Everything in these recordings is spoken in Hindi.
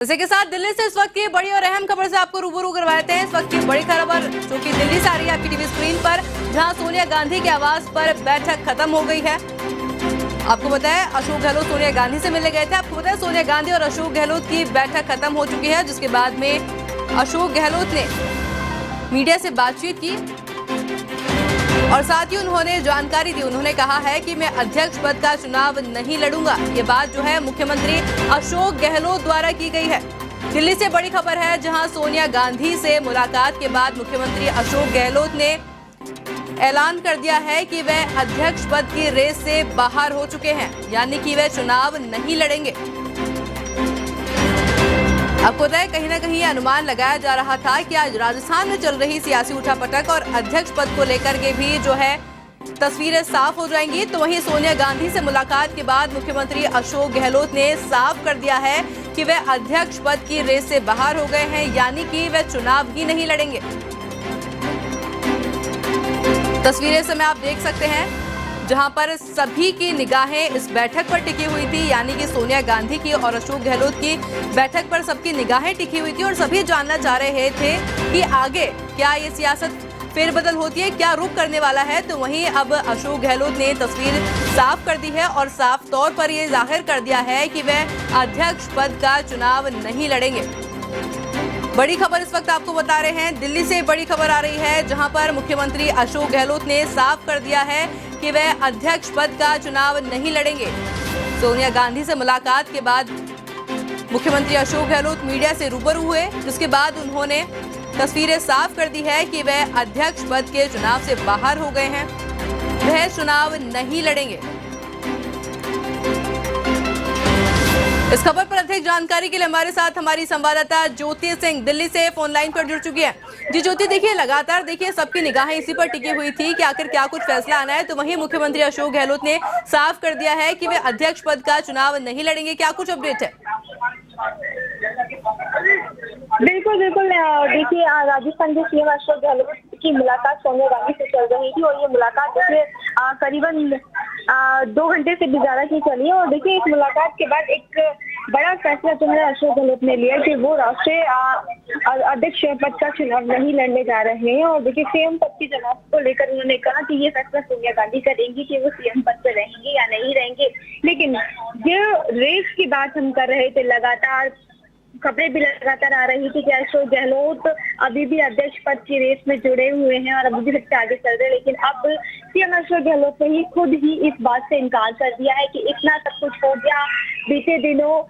इसी के साथ दिल्ली से इस वक्त की बड़ी और अहम खबर से आपको रूबरू करवाते हैं। इस वक्त की बड़ी खबर जो कि दिल्ली से आ रही है आपकी टीवी स्क्रीन पर, जहां सोनिया गांधी के आवास पर बैठक खत्म हो गई है। आपको बताया अशोक गहलोत सोनिया गांधी से मिलने गए थे। आपको बताया सोनिया गांधी और अशोक गहलोत की बैठक खत्म हो चुकी है, जिसके बाद में अशोक गहलोत ने मीडिया से बातचीत की और साथ ही उन्होंने जानकारी दी। उन्होंने कहा है कि मैं अध्यक्ष पद का चुनाव नहीं लड़ूंगा। ये बात जो है मुख्यमंत्री अशोक गहलोत द्वारा की गई है। दिल्ली से बड़ी खबर है, जहां सोनिया गांधी से मुलाकात के बाद मुख्यमंत्री अशोक गहलोत ने ऐलान कर दिया है कि वह अध्यक्ष पद की रेस से बाहर हो चुके हैं, यानी कि वह चुनाव नहीं लड़ेंगे। आपको बताया कहीं ना कहीं अनुमान लगाया जा रहा था कि आज राजस्थान में चल रही सियासी उठापटक और अध्यक्ष पद को लेकर के भी जो है तस्वीरें साफ हो जाएंगी। तो वहीं सोनिया गांधी से मुलाकात के बाद मुख्यमंत्री अशोक गहलोत ने साफ कर दिया है कि वह अध्यक्ष पद की रेस से बाहर हो गए हैं, यानी कि वह चुनाव ही नहीं लड़ेंगे। तस्वीरें समय आप देख सकते हैं, जहां पर सभी की निगाहें इस बैठक पर टिकी हुई थी, यानी कि सोनिया गांधी की और अशोक गहलोत की बैठक पर सबकी निगाहें टिकी हुई थी और सभी जानना चाह रहे थे कि आगे क्या ये सियासत फेरबदल होती है, क्या रुख करने वाला है। तो वहीं अब अशोक गहलोत ने तस्वीर साफ कर दी है और साफ तौर पर ये जाहिर कर दिया है कि वह अध्यक्ष पद का चुनाव नहीं लड़ेंगे। बड़ी खबर इस वक्त आपको बता रहे हैं, दिल्ली से बड़ी खबर आ रही है, जहां पर मुख्यमंत्री अशोक गहलोत ने साफ कर दिया है कि वह अध्यक्ष पद का चुनाव नहीं लड़ेंगे। सोनिया गांधी से मुलाकात के बाद मुख्यमंत्री अशोक गहलोत मीडिया से रूबरू हुए, जिसके बाद उन्होंने तस्वीरें साफ कर दी है कि वह अध्यक्ष पद के चुनाव से बाहर हो गए हैं, वह चुनाव नहीं लड़ेंगे। इस खबर पर अधिक जानकारी के लिए हमारे साथ हमारी संवाददाता ज्योति सिंह दिल्ली से फोन लाइन पर जुड़ चुकी है। जी ज्योति, देखिए लगातार सबकी निगाहें इसी पर टिकी हुई थी कि आखिर क्या कुछ फैसला आना है। तो वहीं मुख्यमंत्री अशोक गहलोत ने साफ कर दिया है कि वे अध्यक्ष पद का चुनाव नहीं लड़ेंगे। क्या कुछ अपडेट है? बिल्कुल बिल्कुल। देखिए, राजस्थान के सीएम अशोक गहलोत की मुलाकात सोनिया गांधी से चल रही थी और ये मुलाकात देखिए करीबन 2 घंटे से भी ज्यादा की चली है। और देखिए इस मुलाकात के बाद एक बड़ा फैसला जो है अशोक गहलोत ने लिया कि वो राष्ट्रीय अध्यक्ष पद का चुनाव नहीं लड़ने जा रहे हैं। और देखिए सीएम पद के चुनाव को लेकर उन्होंने कहा कि ये फैसला सोनिया गांधी करेंगी कि वो सीएम पद पर रहेंगे या नहीं रहेंगे। लेकिन जो रेस की बात हम कर रहे थे, लगातार खबरें भी लगातार आ रही थी कि अशोक गहलोत अभी भी अध्यक्ष पद की रेस में जुड़े हुए हैं और अभी भी सबसे आगे चल रहे हैं। लेकिन अब सीएम अशोक गहलोत ने ही खुद ही इस बात से इनकार कर दिया है कि इतना सब कुछ हो गया। बीते दिनों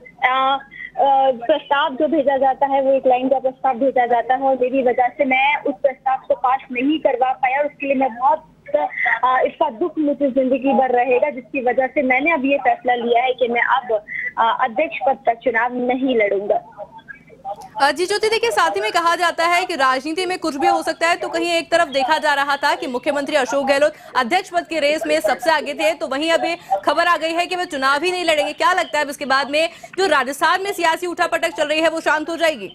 प्रस्ताव जो भेजा जाता है वो एक लाइन का प्रस्ताव भेजा जाता है और मेरी वजह से मैं उस प्रस्ताव को पास नहीं करवा पाया और उसके लिए मैं बहुत इसका दुख मुझे जिंदगी भर रहेगा, जिसकी वजह से मैंने अब ये फैसला लिया है कि मैं अब अध्यक्ष पद का चुनाव नहीं लड़ूंगा। जी ज्योति, देखिए साथ ही में कहा जाता है कि राजनीति में कुछ भी हो सकता है। तो कहीं एक तरफ देखा जा रहा था कि मुख्यमंत्री अशोक गहलोत अध्यक्ष पद की रेस में सबसे आगे थे, तो वहीं अभी खबर आ गई है कि वे चुनाव ही नहीं लड़ेंगे। क्या लगता है इसके बाद में जो राजस्थान में सियासी उठापटक चल रही है वो शांत हो जाएगी?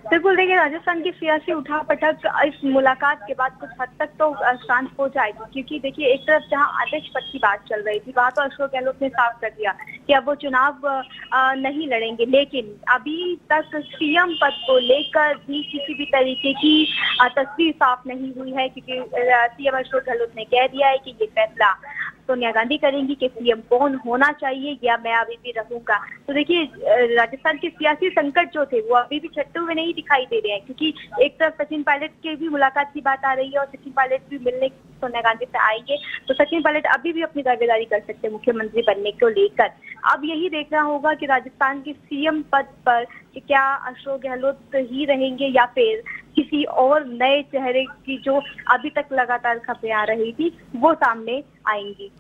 बिल्कुल, देखिए राजस्थान की सियासी उठापटक इस मुलाकात के बाद कुछ हद तक तो शांत हो जाएगी, क्योंकि देखिए एक तरफ जहां अध्यक्ष पद की बात चल रही थी वहां तो अशोक गहलोत ने साफ कर दिया कि अब वो चुनाव नहीं लड़ेंगे। लेकिन अभी तक सीएम पद को लेकर भी किसी भी तरीके की तस्वीर साफ नहीं हुई है, क्योंकि सीएम अशोक गहलोत ने कह दिया है कि ये फैसला सोनिया गांधी करेंगी कि सीएम कौन होना चाहिए या मैं अभी भी रहूंगा। तो देखिए राजस्थान के सियासी संकट जो थे वो अभी भी छटते हुए नहीं दिखाई दे रहे हैं, क्योंकि एक तरफ सचिन पायलट की भी मुलाकात की बात आ रही है और सचिन पायलट भी मिलने सोनिया गांधी से आएंगे। तो सचिन पायलट अभी भी अपनी दावेदारी कर सकते हैं मुख्यमंत्री बनने को लेकर। अब यही देखना होगा कि राजस्थान के सीएम पद पर कि क्या अशोक गहलोत ही रहेंगे या फिर किसी और नए चेहरे की जो अभी तक लगातार खबरें आ रही थी वो सामने आएंगी।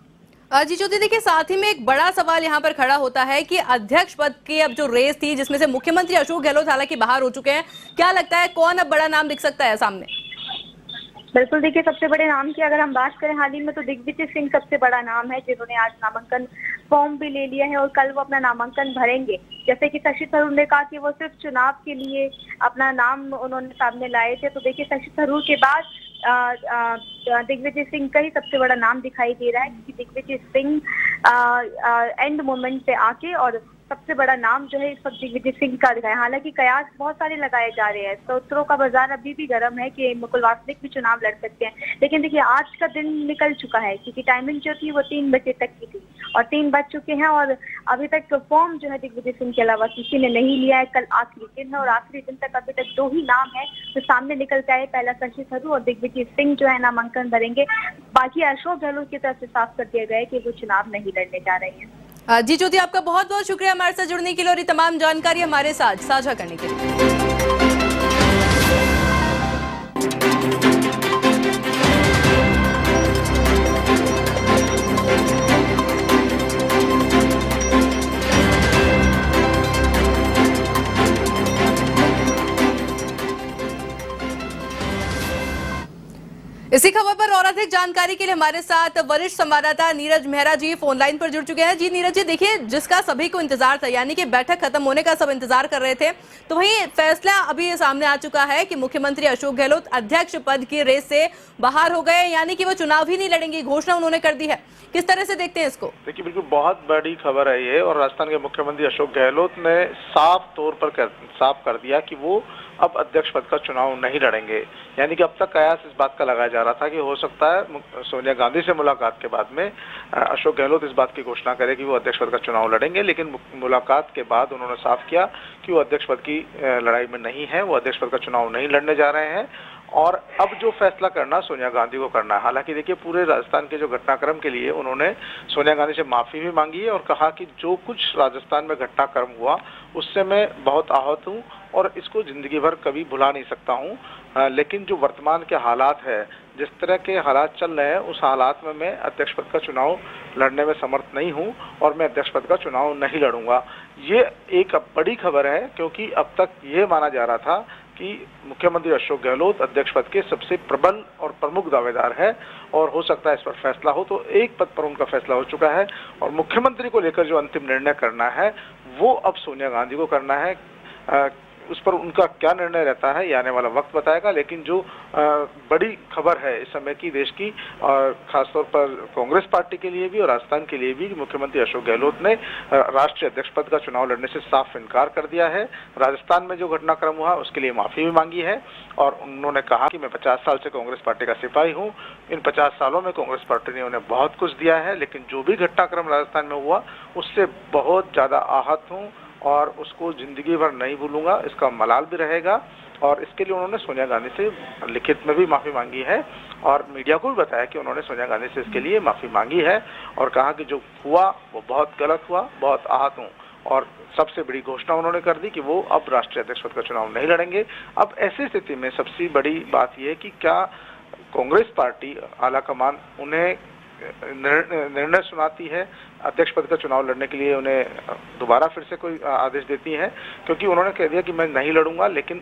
जी ज्योति, देखिए साथ ही में एक बड़ा सवाल यहाँ पर खड़ा होता है कि अध्यक्ष पद की अब जो रेस थी, जिसमें से मुख्यमंत्री अशोक गहलोत हालांकि बाहर हो चुके हैं, क्या लगता है कौन अब बड़ा नाम दिख सकता है सामने? बिल्कुल, देखिए सबसे बड़े नाम की अगर हम बात करें हाल ही में तो दिग्विजय सिंह सबसे बड़ा नाम है, जिन्होंने आज नामांकन फॉर्म भी ले लिया है और कल वो अपना नामांकन भरेंगे। जैसे कि शशि थरूर ने कहा कि वो सिर्फ चुनाव के लिए अपना नाम उन्होंने सामने लाए थे। तो देखिए शशि थरूर के बाद दिग्विजय सिंह का ही सबसे बड़ा नाम दिखाई दे रहा है, क्योंकि दिग्विजय सिंह एंड मोमेंट पे आके और सबसे बड़ा नाम जो है इस वक्त दिग्विजय सिंह का दिखा है। हालांकि कयास बहुत सारे लगाए जा रहे हैं, सूत्रों का बाजार अभी भी गर्म है कि मुकुल वासनिक भी चुनाव लड़ सकते हैं। लेकिन देखिए आज का दिन निकल चुका है, क्योंकि टाइमिंग जो थी वो 3 बजे तक की थी और 3 बज चुके हैं और अभी तक फॉर्म जो है दिग्विजय सिंह के अलावा किसी ने नहीं लिया है। कल आखिरी दिन है और आखिरी दिन तक अभी तक 2 ही नाम है जो सामने निकल के आए। पहला शशि थरूर और दिग्विजय सिंह जो है नामांकन भरेंगे। बाकी अशोक गहलोत की तरफ से साफ कर दिया गया है कि वो चुनाव नहीं लड़ने जा रहे हैं। जी ज्योति, आपका बहुत बहुत शुक्रिया हमारे साथ जुड़ने के लिए और ये तमाम जानकारी हमारे साथ साझा करने के लिए। इसी खबर पर और अधिक जानकारी के लिए हमारे साथ वरिष्ठ संवाददाता नीरज मेहरा जी फोन लाइन पर जुड़ चुके हैं। जी नीरज जी, देखिए जिसका सभी को इंतजार था, यानी कि बैठक खत्म होने का सब इंतजार कर रहे थे, तो वहीं फैसला अभी सामने आ चुका है कि मुख्यमंत्री अशोक गहलोत अध्यक्ष पद की रेस से बाहर हो गए, यानी कि वो चुनाव ही नहीं लड़ेंगे, घोषणा उन्होंने कर दी है। किस तरह से देखते हैं इसको? देखिए, बिल्कुल बहुत बड़ी खबर है ये, और राजस्थान के मुख्यमंत्री अशोक गहलोत ने साफ तौर पर साफ कर दिया कि वो अब अध्यक्ष पद का चुनाव नहीं लड़ेंगे। यानी कि अब तक कयास इस बात का लगाया जा रहा था कि हो सकता है सोनिया गांधी से मुलाकात के बाद में अशोक गहलोत इस बात की घोषणा करे कि वो अध्यक्ष पद का चुनाव लड़ेंगे, लेकिन मुलाकात के बाद उन्होंने साफ किया कि वो अध्यक्ष पद की लड़ाई में नहीं है, वो अध्यक्ष पद का चुनाव नहीं लड़ने जा रहे हैं। और अब जो फैसला करना सोनिया गांधी को करना है। हालांकि देखिए, पूरे राजस्थान के जो घटनाक्रम के लिए उन्होंने सोनिया गांधी से माफी भी मांगी है और कहा कि जो कुछ राजस्थान में घटनाक्रम हुआ उससे मैं बहुत आहत हूं और इसको जिंदगी भर कभी भुला नहीं सकता हूं। लेकिन जो वर्तमान के हालात है, जिस तरह के हालात चल रहे हैं, उस हालात में मैं अध्यक्ष पद का चुनाव लड़ने में समर्थ नहीं हूं और मैं अध्यक्ष पद का चुनाव नहीं लड़ूंगा। ये एक बड़ी खबर है, क्योंकि अब तक ये माना जा रहा था कि मुख्यमंत्री अशोक गहलोत अध्यक्ष पद के सबसे प्रबल और प्रमुख दावेदार है और हो सकता है इस पर फैसला हो। तो एक पद पर उनका फैसला हो चुका है और मुख्यमंत्री को लेकर जो अंतिम निर्णय करना है वो अब सोनिया गांधी को करना है। उस पर उनका क्या निर्णय रहता है ये आने वाला वक्त बताएगा। लेकिन जो बड़ी खबर है इस समय की देश की, और खासतौर पर कांग्रेस पार्टी के लिए भी और राजस्थान के लिए भी, मुख्यमंत्री अशोक गहलोत ने राष्ट्रीय अध्यक्ष पद का चुनाव लड़ने से साफ इनकार कर दिया है। राजस्थान में जो घटनाक्रम हुआ उसके लिए माफी भी मांगी है और उन्होंने कहा कि मैं 50 साल से कांग्रेस पार्टी का सिपाही हूँ, इन 50 सालों में कांग्रेस पार्टी ने उन्हें बहुत कुछ दिया है, लेकिन जो भी घटनाक्रम राजस्थान में हुआ उससे बहुत ज्यादा आहत हूँ और उसको जिंदगी भर नहीं भूलूंगा, इसका मलाल भी रहेगा। और इसके लिए उन्होंने सोनिया गांधी से लिखित में भी माफी मांगी है और मीडिया को भी बताया कि उन्होंने सोनिया गांधी से इसके लिए माफी मांगी है और कहा कि जो हुआ वो बहुत गलत हुआ, बहुत आहत हूँ। और सबसे बड़ी घोषणा उन्होंने कर दी कि वो अब राष्ट्रीय अध्यक्ष पद का चुनाव नहीं लड़ेंगे। अब ऐसी स्थिति में सबसे बड़ी बात यह है कि क्या कांग्रेस पार्टी आलाकमान उन्हें निर्णय सुनाती है अध्यक्ष पद का चुनाव लड़ने के लिए, उन्हें दोबारा फिर से कोई आदेश देती है, क्योंकि उन्होंने कह दिया कि मैं नहीं लड़ूंगा, लेकिन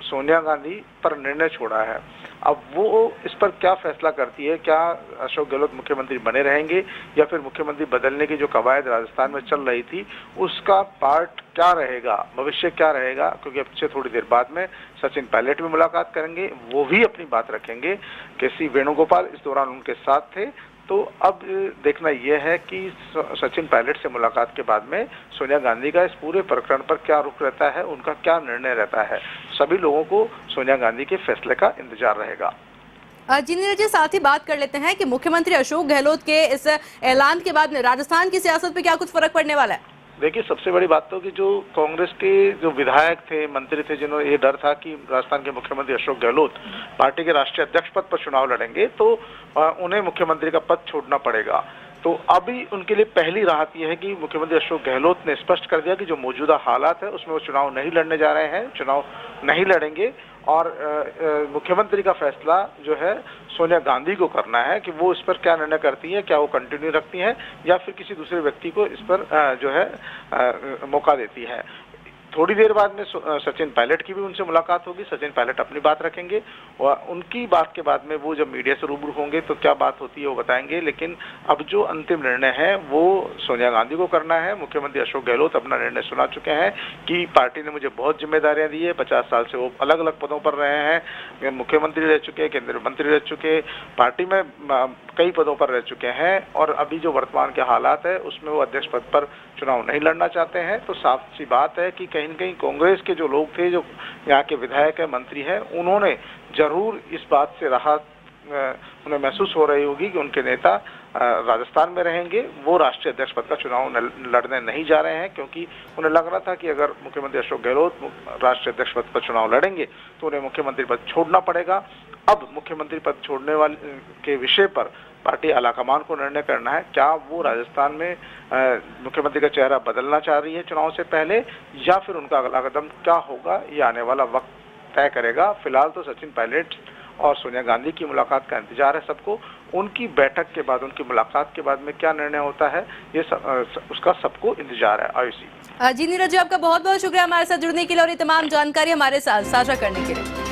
सोनिया गांधी पर निर्णय छोड़ा है। अब वो इस पर क्या फैसला करती है, क्या अशोक गहलोत मुख्यमंत्री बने रहेंगे या फिर मुख्यमंत्री बदलने की जो कवायद राजस्थान में चल रही थी उसका पार्ट क्या रहेगा, भविष्य क्या रहेगा। क्योंकि अब से थोड़ी देर बाद में सचिन पायलट भी मुलाकात करेंगे, वो भी अपनी बात रखेंगे। केसी वेणुगोपाल इस दौरान उनके साथ थे। तो अब देखना यह है कि सचिन पायलट से मुलाकात के बाद में सोनिया गांधी का इस पूरे प्रकरण पर क्या रुख रहता है, उनका क्या निर्णय रहता है। सभी लोगों को सोनिया गांधी के फैसले का इंतजार रहेगा। जी नीरज जी, साथ ही बात कर लेते हैं कि मुख्यमंत्री अशोक गहलोत के इस ऐलान के बाद में राजस्थान की सियासत पे क्या कुछ फर्क पड़ने वाला है? देखिए, सबसे बड़ी बात तो कि जो कांग्रेस के जो विधायक थे, मंत्री थे, जिन्होंने ये डर था कि राजस्थान के मुख्यमंत्री अशोक गहलोत पार्टी के राष्ट्रीय अध्यक्ष पद पर चुनाव लड़ेंगे तो उन्हें मुख्यमंत्री का पद छोड़ना पड़ेगा। तो अभी उनके लिए पहली राहत यह है कि मुख्यमंत्री अशोक गहलोत ने स्पष्ट कर दिया कि जो मौजूदा हालात है उसमें वो चुनाव नहीं लड़ने जा रहे हैं, चुनाव नहीं लड़ेंगे। और मुख्यमंत्री का फैसला जो है सोनिया गांधी को करना है कि वो इस पर क्या निर्णय करती है, क्या वो कंटिन्यू रखती हैं या फिर किसी दूसरे व्यक्ति को इस पर जो है मौका देती है। थोड़ी देर बाद में सचिन पायलट की भी उनसे मुलाकात होगी। सचिन पायलट अपनी बात रखेंगे और उनकी बात के बाद में वो जब मीडिया से रूबरू होंगे तो क्या बात होती है वो बताएंगे। लेकिन अब जो अंतिम निर्णय है वो सोनिया गांधी को करना है। मुख्यमंत्री अशोक गहलोत अपना निर्णय सुना चुके हैं कि पार्टी ने मुझे बहुत जिम्मेदारियां दी है। 50 साल से वो अलग अलग पदों पर रहे हैं, मुख्यमंत्री रह चुके, केंद्रीय मंत्री रह चुके, पार्टी में कई पदों पर रह चुके हैं और अभी जो वर्तमान के हालात है उसमें वो अध्यक्ष पद पर चुनाव नहीं लड़ना चाहते हैं, तो साफ सी बात है कि कहीं न कहीं कांग्रेस के जो लोग थे, जो यहाँ के विधायक है, मंत्री हैं, उन्होंने जरूर इस बात से राहत उन्हें महसूस हो रही होगी कि उनके नेता राजस्थान में रहेंगे, वो राष्ट्रीय अध्यक्ष पद का चुनाव लड़ने नहीं जा रहे हैं, क्योंकि उन्हें लग रहा था कि अगर मुख्यमंत्री अशोक गहलोत राष्ट्रीय अध्यक्ष पद पर चुनाव लड़ेंगे तो उन्हें मुख्यमंत्री पद छोड़ना पड़ेगा। अब मुख्यमंत्री पद छोड़ने वाले के विषय पर पार्टी आलाकमान को निर्णय करना है, क्या वो राजस्थान में मुख्यमंत्री का चेहरा बदलना चाह रही है चुनाव से पहले, या फिर उनका अगला कदम क्या होगा, ये आने वाला वक्त तय करेगा। फिलहाल तो सचिन पायलट और सोनिया गांधी की मुलाकात का इंतजार है सबको। उनकी बैठक के बाद, उनकी मुलाकात के बाद में क्या निर्णय होता है, ये उसका सबको इंतजार है। आयुषी जी नीरज जी, आपका बहुत बहुत शुक्रिया हमारे साथ जुड़ने के लिए और ये तमाम जानकारी हमारे साथ साझा करने के लिए।